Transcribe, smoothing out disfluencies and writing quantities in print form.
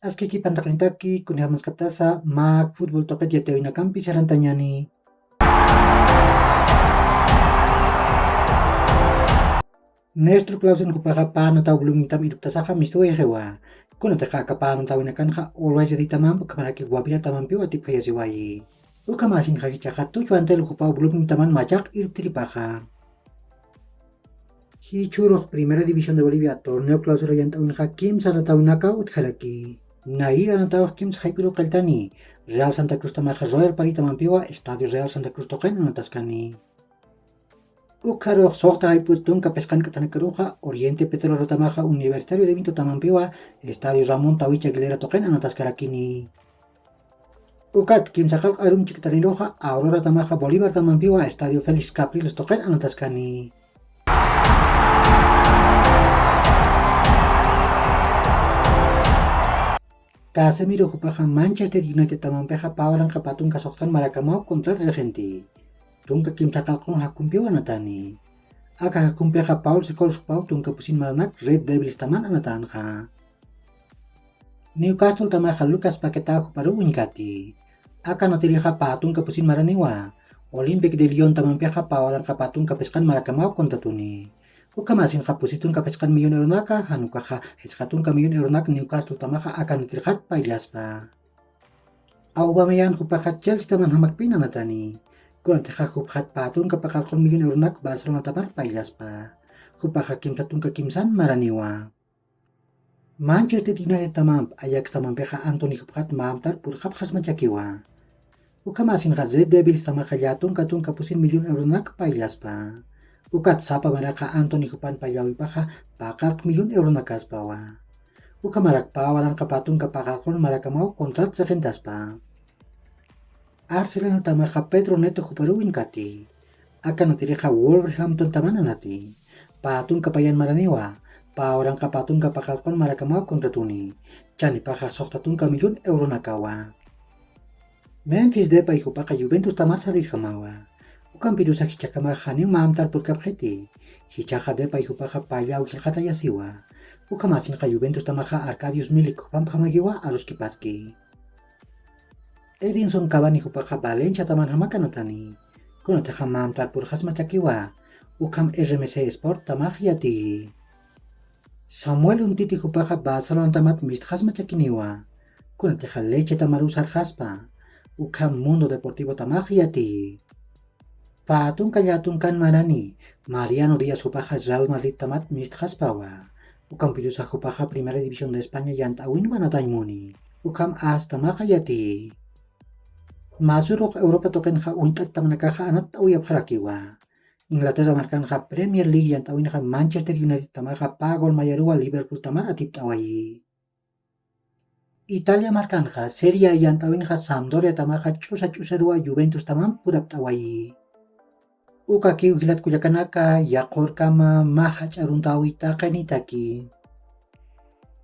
Askiki pantaklintaki kunihamanskaptasa mak futbol toket yatewinakampi sarantanyani. Nestru klausen kupaka pan atau belum minta hidup tasaka misto ya hewa. Kuna teka kapan tawinakan ka always di tamam kamaraki wabila tamam piwa tip kaya siwai. Uka masin kaki cakatu cuantel kupau belum mintaman macak hidup tiripaka. Si Churros Primera División de Bolivia torneo clausura yang tahun hakim sara tahun naka utkalaki. Naira na tawag kim sa Haipiro Kaltani, Real Santa Cruz tamaha Royal Parita Mampiwa, Estadio Real Santa Cruz token anataskani. Ukaro sokta haiputun kapeskan katanakaruja, Oriente Petrolero tamaha Universitario de Vinto Tamampiwa, Estadio Ramón Tawicha Aguilera token anataskarakini. Ukat kim sakal arum cikitaniroja, Aurora tamaha Bolívar Tamampiwa, Estadio Félix Capriles token anataskani. Casemiro kupaha Manchester United tamampeha pawalan kapatun kasoktan Marakamau kontrat gente. Tungka kim sakal kong hakumpiwa natani. Aka hakumpeha Paul Scholes pau tungka pusin maranak Red Devils taman anatan ka. Newcastle tamaha Lucas Paquetá kuparu winkati. Aka natiriha patung kapusin maraniwa. Olympic de Lyon tamampeha pawalan kapatun kapeskan Marakamau kontratuni. Ukamasin kapusitun kapeskan milyon euro hanukaka eskatun ka milyon euro Newcastle tamaka akan ditirhat payaspa. Aubameyang kupaka Chelsea taman hamak pina natani. Kuran teha kuphat patun kapakal kon milyon euro Barcelona taman payaspa. Kupaka kim tatun ka kimsan maraniwa. Manchester United tamam Ajax tamam peha Anthony kuphat maamtar purkap khas macakiwa. Ukamasin Red Devils tamaka jatun katun kapusin milyon euro payaspa. Ukat sapa maraka Anthony kupan payawi paha pakak milyon euro nakas pawa. Uka marak pawalan kapatun kapakakon maraka mau kontrat sekentas pa. Arsenal tamaka Pedro Neto kuparuin kati. Akan natirika Wolverhampton tamana nati. Patun kapayan maraniwa. Pawalan kapatun kapakakon maraka mau kontratuni. Chani paha soktatun ka milyon euro nakawa. Memphis Depay kupaka Juventus tamasa rirhamawa. Ukan pidu sa kichakama haning maamtar purkap kheti. Hichaka Depay kupaka payaw hilkata yasiwa. Ukamasin ka Juventus tamaka Arkadiusz Milik kupam hamagiwa arus kipaski. Edinson Cavani kupaka Valencia taman hamakanatani. Kuna teha maamtar purkas macakiwa. Ukam RMC Sport tamak yati. Samuel Umtiti kupaka Barcelona tamat mistkhas macakiniwa. Kuna teha Leche tamarusar khaspa. Ukam Mundo Deportivo tamak yati. Patun kayatungkan manani, Mariano Díaz kupaha Real Madrid tamat mistkhas pawa. Ukam pidusa kupaha Primera División de España yant awin manataimuni. Ukam as tamaka yati. Masurok Europa token ha untat tamanakaha anat awiyap harakiwa. Inglaterra markan ha Premier League yant awin ha Manchester United tamaka pagol mayarua Liverpool taman atip tawayi. Italia markan ha Serie A yant awin ha Sampdoria tamaka chusa Juventus taman purap tawayi. Uka kiu hilat kujakanaka yakor kama mahach aruntawita kanitaki.